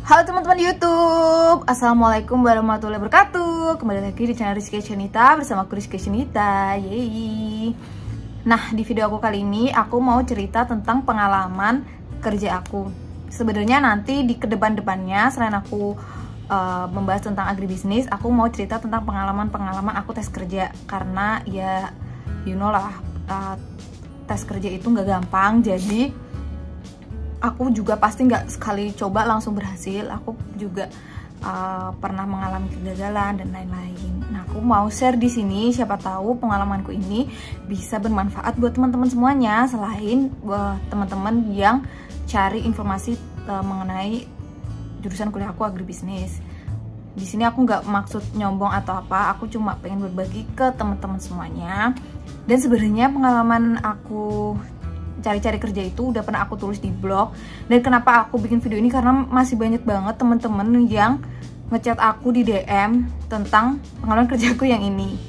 Halo teman-teman YouTube, Assalamualaikum warahmatullahi wabarakatuh. Kembali lagi di channel Rizky Cenita bersama aku Rizky Cenita. Yeay. Nah, di video aku kali ini aku mau cerita tentang pengalaman kerja aku. Sebenarnya nanti di kedepan-depannya selain aku membahas tentang agribisnis, aku mau cerita tentang pengalaman-pengalaman aku tes kerja. Karena ya you know lah, tes kerja itu nggak gampang. Jadi aku juga pasti nggak sekali coba langsung berhasil. Aku juga pernah mengalami kegagalan dan lain-lain. Nah, aku mau share di sini. Siapa tahu pengalamanku ini bisa bermanfaat buat teman-teman semuanya. Selain buat teman-teman yang cari informasi mengenai jurusan kuliah aku agribisnis. Di sini aku nggak maksud nyombong atau apa. Aku cuma pengen berbagi ke teman-teman semuanya. Dan sebenarnya pengalaman aku cari-cari kerja itu udah pernah aku tulis di blog. Dan kenapa aku bikin video ini, karena masih banyak banget temen-temen yang ngechat aku di DM tentang pengalaman kerjaku yang ini.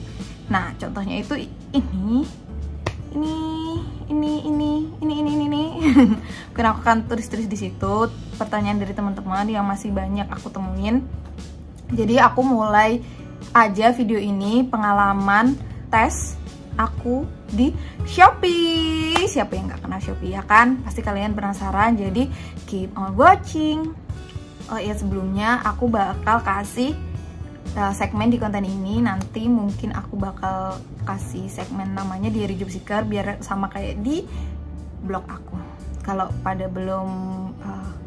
Nah, contohnya itu ini. Mungkin aku akan tulis-tulis di situ pertanyaan dari teman-teman yang masih banyak aku temuin. Jadi aku mulai aja video ini pengalaman tes aku di Shopee. Siapa yang gak kenal Shopee ya kan? Pasti kalian penasaran, jadi keep on watching. Oh iya, sebelumnya aku bakal kasih segmen di konten ini. Nanti mungkin aku bakal kasih segmen namanya Diary Job Seeker, biar sama kayak di blog aku. Kalau pada belum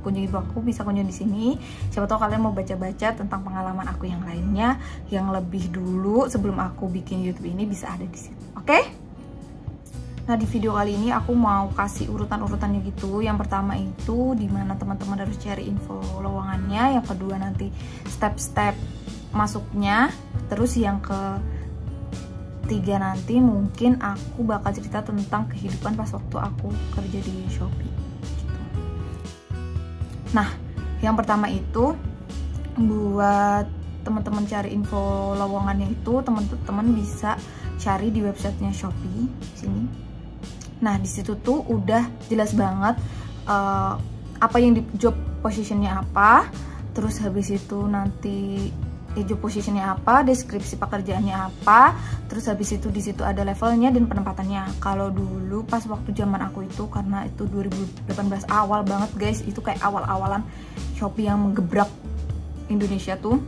kunjungi blog aku, bisa kunjungi di sini. Siapa tahu kalian mau baca-baca tentang pengalaman aku yang lainnya, yang lebih dulu sebelum aku bikin YouTube ini, bisa ada di situ. Oke? Nah, di video kali ini aku mau kasih urutan-urutannya gitu. Yang pertama itu dimana teman-teman harus cari info lowongannya. Yang kedua nanti step-step masuknya. Terus yang ketiga nanti mungkin aku bakal cerita tentang kehidupan pas waktu aku kerja di Shopee gitu. Nah, yang pertama itu buat teman-teman cari info lowongannya itu, teman-teman bisa cari di websitenya Shopee sini. Nah, di situ tuh udah jelas banget apa yang di job positionnya apa, terus habis itu nanti job positionnya apa, deskripsi pekerjaannya apa, terus habis itu di situ ada levelnya dan penempatannya. Kalau dulu pas waktu zaman aku itu, karena itu 2018 awal banget guys, itu kayak awal-awalan Shopee yang menggebrak Indonesia tuh,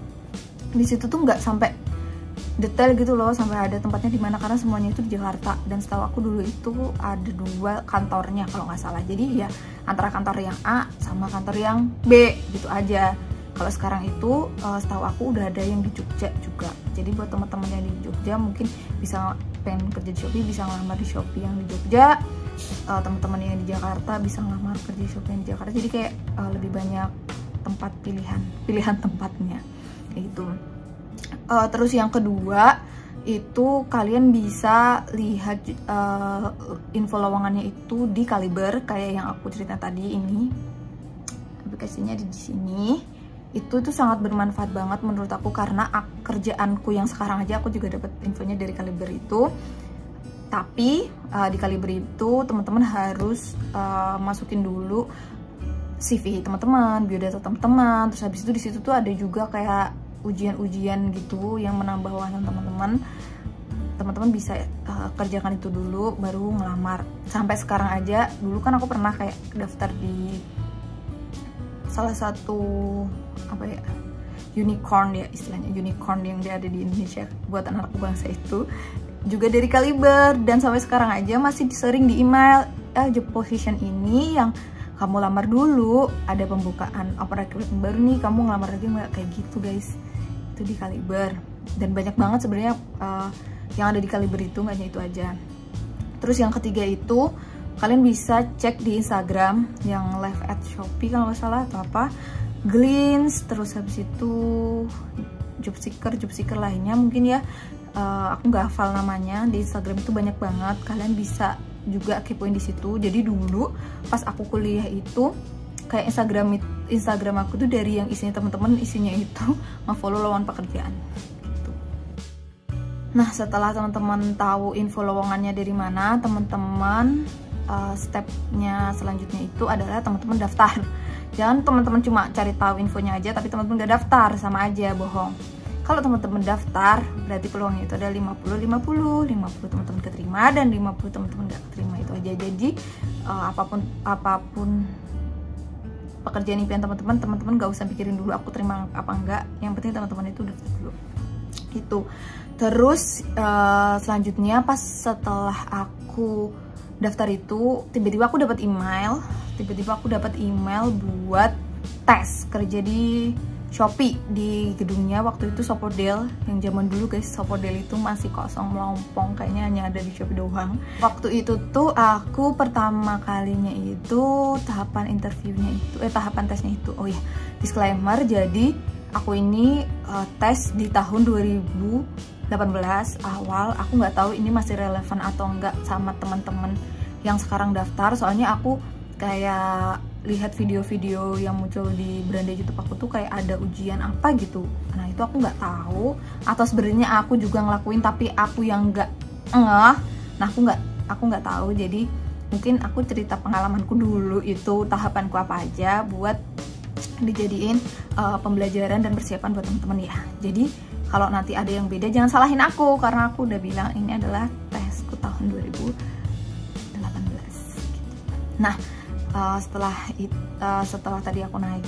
di situ tuh nggak sampai detail gitu loh, sampai ada tempatnya di mana, karena semuanya itu di Jakarta. Dan setahu aku dulu itu ada 2 kantornya kalau nggak salah. Jadi ya antara kantor yang A sama kantor yang B gitu aja. Kalau sekarang itu setahu aku udah ada yang di Jogja juga. Jadi buat teman-teman yang di Jogja mungkin bisa pengen kerja di Shopee, bisa ngelamar di Shopee yang di Jogja. Teman-teman yang di Jakarta bisa ngelamar kerja di Shopee yang di Jakarta. Jadi kayak lebih banyak tempat pilihan tempatnya kayak gitu. Terus yang kedua itu kalian bisa lihat info lowongannya itu di Kaliber, kayak yang aku cerita tadi ini. Aplikasinya ada di sini. Itu tuh sangat bermanfaat banget menurut aku, karena kerjaanku yang sekarang aja aku juga dapat infonya dari Kaliber itu. Tapi di Kaliber itu teman-teman harus masukin dulu CV teman-teman, biodata teman-teman. Terus habis itu di situ tuh ada juga kayak ujian-ujian gitu yang menambah wawasan teman-teman. Teman-teman bisa kerjakan itu dulu baru ngelamar. Sampai sekarang aja, dulu kan aku pernah kayak daftar di salah satu apa ya, unicorn ya istilahnya, unicorn yang dia ada di Indonesia buatan anak bangsa itu, juga dari Kaliber. Dan sampai sekarang aja masih sering di email, job position ini yang kamu lamar dulu, ada pembukaan open recruitment baru nih, kamu ngelamar lagi nggak, kayak gitu guys. Itu di Kaliber. Dan banyak banget sebenarnya yang ada di Kaliber itu, nggak hanya itu aja. Terus yang ketiga itu kalian bisa cek di Instagram yang live at Shopee kalau nggak salah atau apa, Glints. Terus habis itu job seeker lainnya mungkin ya, aku nggak hafal namanya. Di Instagram itu banyak banget, kalian bisa juga kepoin di situ. Jadi dulu pas aku kuliah itu kayak Instagram aku tuh dari yang isinya teman-teman, isinya itu nge-follow lowongan pekerjaan gitu. Nah, setelah teman-teman tahu info lowongannya dari mana, teman-teman stepnya selanjutnya itu adalah teman-teman daftar. Jangan teman-teman cuma cari tahu infonya aja tapi teman-teman gak daftar, sama aja bohong. Kalau teman-teman daftar berarti peluangnya itu ada 50-50 teman-teman keterima dan 50 teman-teman gak keterima, itu aja. Jadi apapun pekerjaan impian teman-teman gak usah pikirin dulu aku terima apa enggak, yang penting teman-teman itu daftar dulu itu. Terus selanjutnya pas setelah aku daftar itu tiba-tiba aku dapat email buat tes kerja di Shopee di gedungnya. Waktu itu Sopodel, yang zaman dulu guys, Sopodel itu masih kosong melompong, kayaknya hanya ada di Shopee doang. Waktu itu tuh aku pertama kalinya itu tahapan tesnya itu, oh ya disclaimer, jadi aku ini tes di tahun 2018 awal. Aku nggak tahu ini masih relevan atau enggak sama teman-teman yang sekarang daftar, soalnya aku kayak lihat video-video yang muncul di beranda YouTube aku tuh kayak ada ujian apa gitu. Nah itu aku nggak tahu, atau sebenarnya aku juga ngelakuin tapi aku yang nggak ngeh. Nah aku nggak tahu. Jadi mungkin aku cerita pengalamanku dulu, itu tahapanku apa aja buat dijadiin pembelajaran dan persiapan buat teman-teman ya. Jadi kalau nanti ada yang beda jangan salahin aku, karena aku udah bilang ini adalah tesku tahun 2018 gitu. Nah setelah tadi aku naik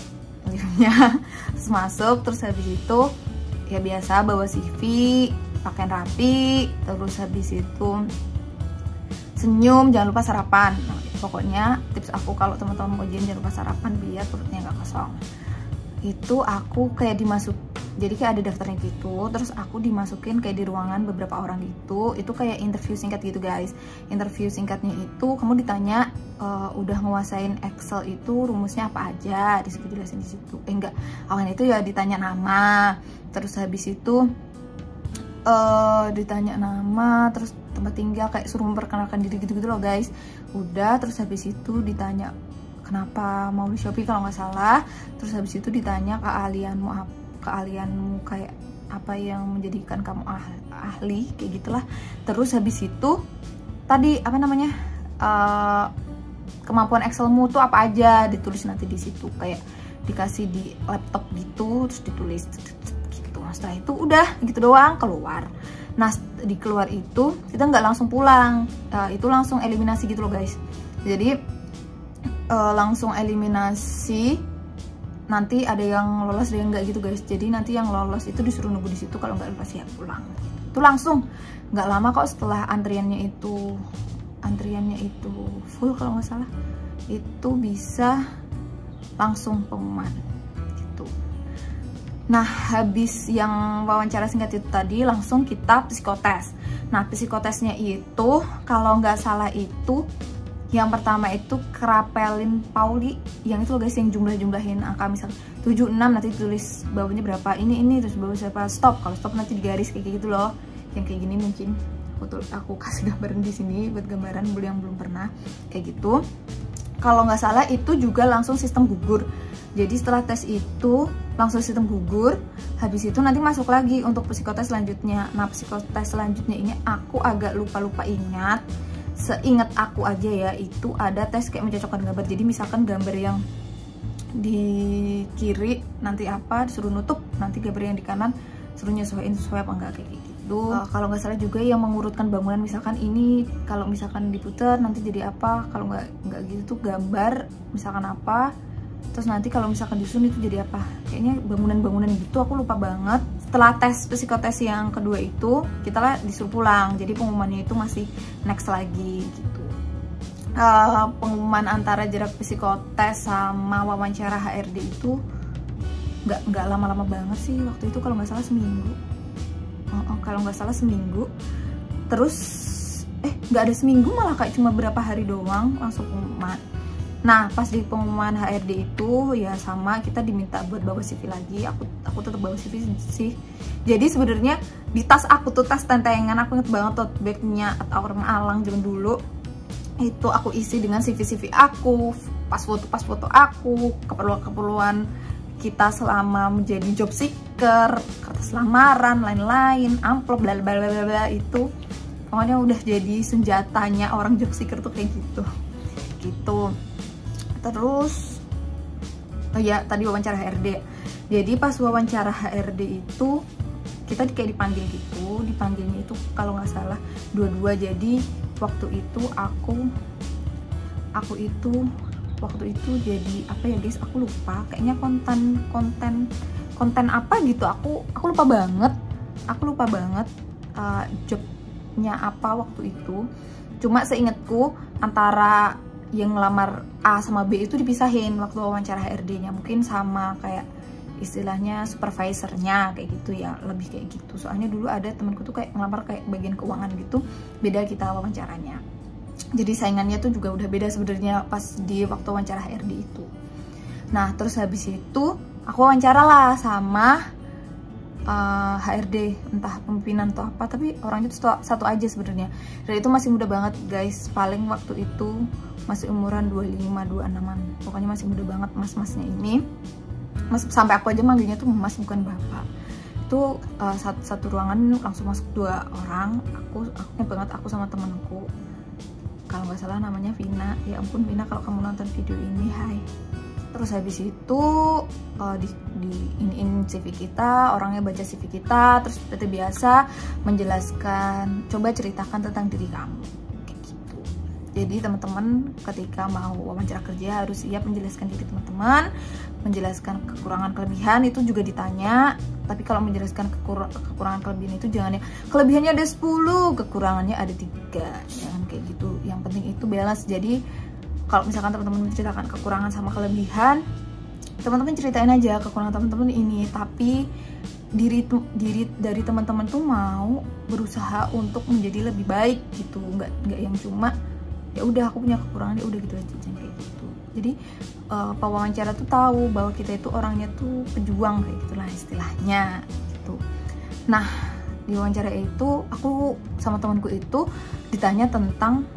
liftnya terus masuk, terus habis itu ya biasa bawa CV, pakaian rapi, terus habis itu senyum, jangan lupa sarapan. Nah, pokoknya tips aku kalau teman-teman mau ujian jangan lupa sarapan biar perutnya nggak kosong. Itu aku kayak jadi kayak ada daftarnya gitu, terus aku dimasukin kayak di ruangan beberapa orang gitu. Itu kayak interview singkat gitu guys. Interview singkatnya itu kamu ditanya udah nguasain Excel itu rumusnya apa aja, disitu jelasin di situ. Enggak, awalnya itu ya ditanya nama, terus habis itu ditanya nama, terus tempat tinggal, kayak suruh memperkenalkan diri gitu-gitu loh guys. Udah, terus habis itu ditanya kenapa mau di Shopee kalau nggak salah. Terus habis itu ditanya keahlianmu kayak apa yang menjadikan kamu ahli kayak gitulah. Terus habis itu tadi apa namanya kemampuan Excelmu tuh apa aja, ditulis nanti di situ, kayak dikasih di laptop gitu, terus ditulis gitu. Setelah itu udah gitu doang, keluar. Nah di keluar itu kita nggak langsung pulang, itu langsung eliminasi gitu loh guys. Jadi langsung eliminasi. Nanti ada yang lolos, ada yang enggak gitu guys. Jadi nanti yang lolos itu disuruh nunggu di situ, kalau nggak lolos ya pulang. Itu langsung, nggak lama kok setelah antriannya itu full kalau nggak salah. Itu bisa langsung pengumuman gitu. Nah habis yang wawancara singkat itu tadi langsung kita psikotes. Nah psikotesnya itu kalau nggak salah itu yang pertama itu kerapelin Pauli, yang itu loh guys, yang jumlahin angka, misal 76 nanti tulis bawahnya berapa, ini terus bawah siapa, stop, kalau stop nanti digaris kayak gitu loh. Yang kayak gini mungkin aku kasih gambaran di sini buat gambaran yang belum pernah kayak gitu. Kalau nggak salah itu juga langsung sistem gugur. Jadi setelah tes itu langsung sistem gugur. Habis itu nanti masuk lagi untuk psikotes selanjutnya. Nah psikotes selanjutnya ini aku agak lupa ingat. Seingat aku aja ya, itu ada tes kayak mencocokkan gambar. Jadi misalkan gambar yang di kiri nanti apa disuruh nutup, nanti gambar yang di kanan suruh nyesuaiin sesuai apa enggak kayak gitu. Kalau nggak salah juga yang mengurutkan bangunan, misalkan ini kalau misalkan diputar nanti jadi apa, kalau nggak gitu tuh gambar misalkan apa, terus nanti kalau misalkan disusun itu jadi apa, kayaknya bangunan gitu, aku lupa banget. Setelah tes psikotes yang kedua itu kita lah disuruh pulang, jadi pengumumannya itu masih next lagi gitu. Pengumuman antara jarak psikotes sama wawancara HRD itu nggak lama-lama banget sih, waktu itu kalau nggak salah seminggu. Terus nggak ada seminggu, malah kayak cuma berapa hari doang langsung pengumuman. Nah pas di pengumuman HRD itu ya sama, kita diminta buat bawa CV lagi. Aku tetap bawa CV sih. Jadi sebenarnya di tas aku tuh, tas tentengan, aku inget banget tote bagnya atau orang Alang zaman dulu itu aku isi dengan CV aku, pas foto aku, keperluan kita selama menjadi job seeker, kertas lamaran, lain-lain, amplop, bla bla bla bla, itu pokoknya udah jadi senjatanya orang job seeker tuh kayak gitu. Terus Oh ya, tadi wawancara HRD. Jadi pas wawancara HRD itu kita kayak dipanggil gitu, dipanggilnya itu kalau nggak salah dua-dua. Jadi waktu itu aku itu jadi apa ya guys, aku lupa, kayaknya konten apa gitu, aku lupa banget jobnya apa waktu itu. Cuma seingatku antara yang ngelamar A sama B itu dipisahin waktu wawancara HRD-nya, mungkin sama kayak istilahnya supervisornya kayak gitu ya, lebih kayak gitu. Soalnya dulu ada temanku tuh kayak ngelamar kayak bagian keuangan gitu, beda kita wawancaranya. Jadi saingannya tuh juga udah beda sebenarnya pas di waktu wawancara HRD itu. Nah terus habis itu aku wawancara lah sama HRD, entah pemimpinan atau apa, tapi orangnya tuh satu aja sebenarnya. Dan itu masih muda banget guys, paling waktu itu masih umuran 25-26an, pokoknya masih muda banget mas-masnya ini. Mas, sampai aku aja manggilnya tuh mas bukan bapak. Itu satu ruangan langsung masuk 2 orang. Aku banget, aku sama temenku, kalau nggak salah namanya Vina. Ya ampun Vina, kalau kamu nonton video ini, hai. Terus habis itu iniin CV kita, orangnya baca CV kita, terus seperti biasa menjelaskan, coba ceritakan tentang diri kamu, kayak gitu. Jadi teman-teman ketika mau wawancara kerja harus siap menjelaskan diri teman-teman, menjelaskan kekurangan kelebihan itu juga ditanya. Tapi kalau menjelaskan kekurangan kelebihan itu jangan ya kelebihannya ada 10, kekurangannya ada 3, jangan kayak gitu. Yang penting itu balance. Jadi kalau misalkan teman-teman menceritakan kekurangan sama kelebihan, teman-teman ceritain aja kekurangan teman-teman ini, tapi diri dari teman-teman tuh mau berusaha untuk menjadi lebih baik gitu, nggak yang cuma ya udah aku punya kekurangan ya udah gitu aja, jangan kayak gitu. Jadi pewawancara tuh tahu bahwa kita itu orangnya tuh pejuang kayak gitulah istilahnya gitu. Nah di wawancara itu aku sama temanku itu ditanya tentang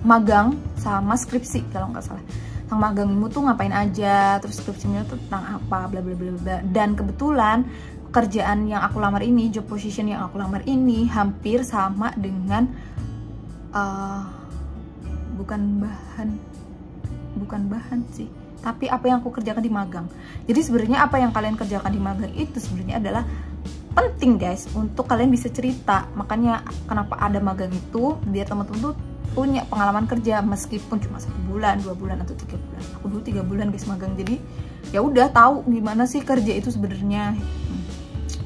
magang sama skripsi kalau nggak salah. Tentang magangmu tuh ngapain aja, terus skripsinya tuh tentang apa, bla bla bla bla. Dan kebetulan kerjaan yang aku lamar ini, job position yang aku lamar ini hampir sama dengan bukan bahan sih, tapi apa yang aku kerjakan di magang. Jadi sebenarnya apa yang kalian kerjakan di magang itu sebenarnya adalah penting guys untuk kalian bisa cerita. Makanya kenapa ada magang itu, biar teman-teman tuh punya pengalaman kerja meskipun cuma 1 bulan, 2 bulan atau 3 bulan. Aku dulu 3 bulan guys magang, jadi ya udah tahu gimana sih kerja itu sebenarnya.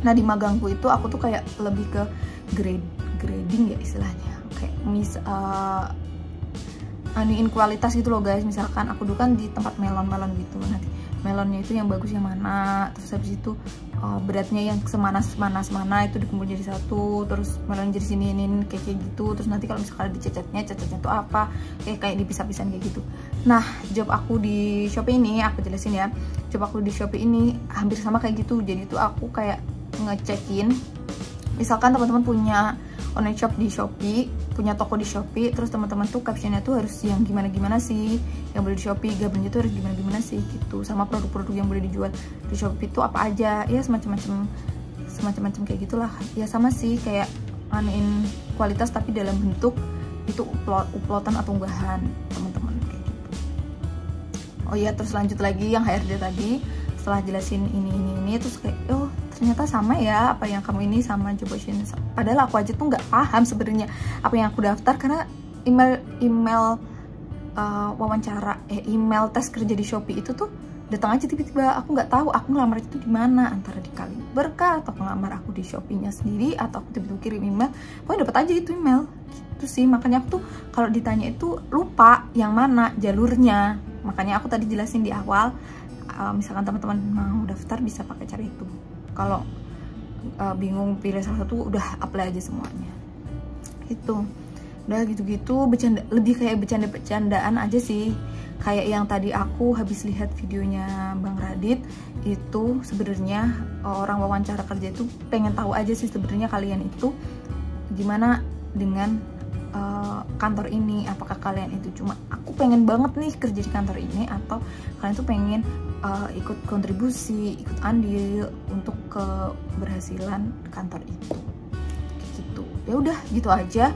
Nah di magangku itu aku tuh kayak lebih ke grading ya istilahnya, kayak aniin kualitas gitu loh guys. Misalkan aku dulu kan di tempat melon gitu, nanti melonnya itu yang bagus yang mana, terus habis itu beratnya yang semana itu dikumpul jadi satu, terus melon jadi sini ini kayak gitu. Terus nanti kalau misalkan ada cacatnya itu apa, kayak dipisah-pisahin kayak gitu. Nah job aku di Shopee ini, aku jelasin ya, job aku di Shopee ini hampir sama kayak gitu. Jadi tuh aku kayak ngecekin, misalkan teman-teman punya online shop di Shopee, punya toko di Shopee, terus teman-teman tuh captionnya tuh harus yang gimana sih, yang boleh di Shopee, gabungnya tuh harus gimana sih gitu, sama produk-produk yang boleh dijual di Shopee tuh apa aja, ya semacam kayak gitulah. Ya sama sih kayak anuin kualitas tapi dalam bentuk itu uploadan atau unggahan teman-teman kayak gitu. Oh ya, terus lanjut lagi yang HRD tadi, setelah jelasin ini terus kayak oh ternyata sama ya apa yang kamu ini sama job position. Padahal aku aja tuh nggak paham sebenarnya apa yang aku daftar, karena email wawancara email tes kerja di Shopee itu tuh datang aja tiba-tiba. Aku nggak tahu aku ngelamar itu di mana, antara di Kaliber kah, atau ngelamar aku di Shopee-nya sendiri, atau aku tiba-tiba kirim email, pokoknya dapat aja itu email gitu sih. Makanya aku tuh kalau ditanya itu lupa yang mana jalurnya. Makanya aku tadi jelasin di awal, misalkan teman-teman mau daftar bisa pakai cara itu. Kalau bingung pilih salah satu, udah apply aja semuanya itu. Udah gitu-gitu, lebih kayak bercandaan aja sih. Kayak yang tadi aku habis lihat videonya Bang Radit itu, sebenarnya orang wawancara kerja itu pengen tahu aja sih sebenarnya kalian itu gimana dengan kantor ini. Apakah kalian itu cuma aku pengen banget nih kerja di kantor ini, atau kalian tuh pengen ikut kontribusi, ikut andil untuk keberhasilan kantor itu gitu. Ya udah gitu aja,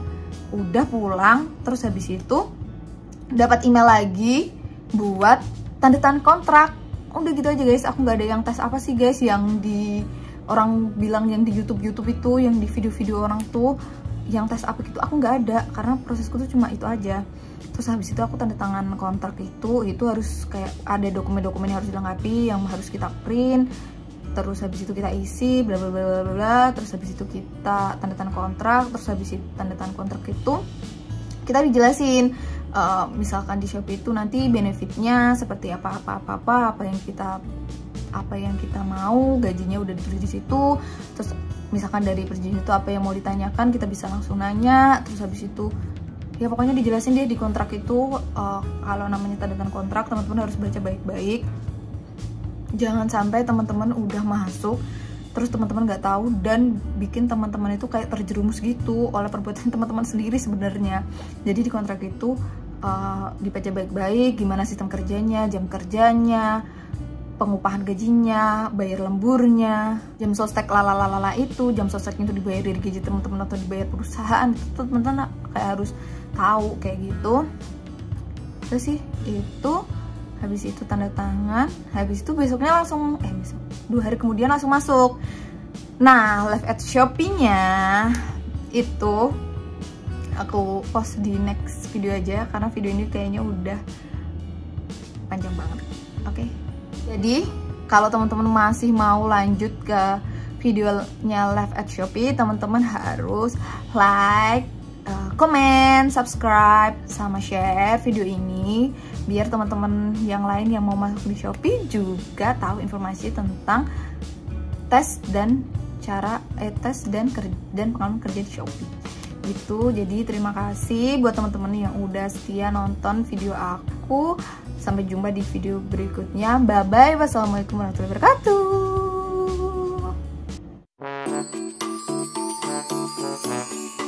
udah pulang. Terus habis itu dapat email lagi buat tanda tangan kontrak. Udah gitu aja guys. Aku nggak ada yang tes apa sih guys yang di orang bilang yang di YouTube itu, yang di video-video orang tuh yang tes apa gitu, aku nggak ada, karena prosesku tuh cuma itu aja. Terus habis itu aku tanda tangan kontrak itu harus kayak ada dokumen-dokumen yang harus dilengkapi, yang harus kita print, terus habis itu kita isi bla bla bla bla bla, terus habis itu kita tanda tangan kontrak, terus habis itu tanda tangan kontrak itu kita dijelasin misalkan di Shopee itu nanti benefitnya seperti apa yang kita mau, gajinya udah ditulis di situ. Terus misalkan dari perjanjian itu apa yang mau ditanyakan, kita bisa langsung nanya. Terus habis itu ya pokoknya dijelasin deh di kontrak itu. Kalau namanya tanda tangan kontrak, teman-teman harus baca baik-baik. Jangan sampai teman-teman udah masuk terus teman-teman nggak tahu dan bikin teman-teman itu kayak terjerumus gitu oleh perbuatan teman-teman sendiri sebenarnya. Jadi di kontrak itu dibaca baik-baik gimana sistem kerjanya, jam kerjanya, pengupahan gajinya, bayar lemburnya, jam sostek lalalala itu, jam sosteknya itu dibayar dari gaji teman-teman atau dibayar perusahaan. Itu teman-teman kayak harus tahu kayak gitu. Terus sih itu, habis itu tanda tangan, habis itu besoknya langsung 2 hari kemudian langsung masuk. Nah, live at Shopee-nya itu aku post di next video aja karena video ini kayaknya udah panjang banget. Oke. Jadi, kalau teman-teman masih mau lanjut ke videonya live at Shopee, teman-teman harus like, komen, subscribe, sama share video ini biar teman-teman yang lain yang mau masuk di Shopee juga tahu informasi tentang tes dan pengalaman kerja di Shopee gitu. Jadi terima kasih buat teman-teman yang udah setia nonton video aku. Sampai jumpa di video berikutnya. Bye bye. Wassalamualaikum warahmatullahi wabarakatuh.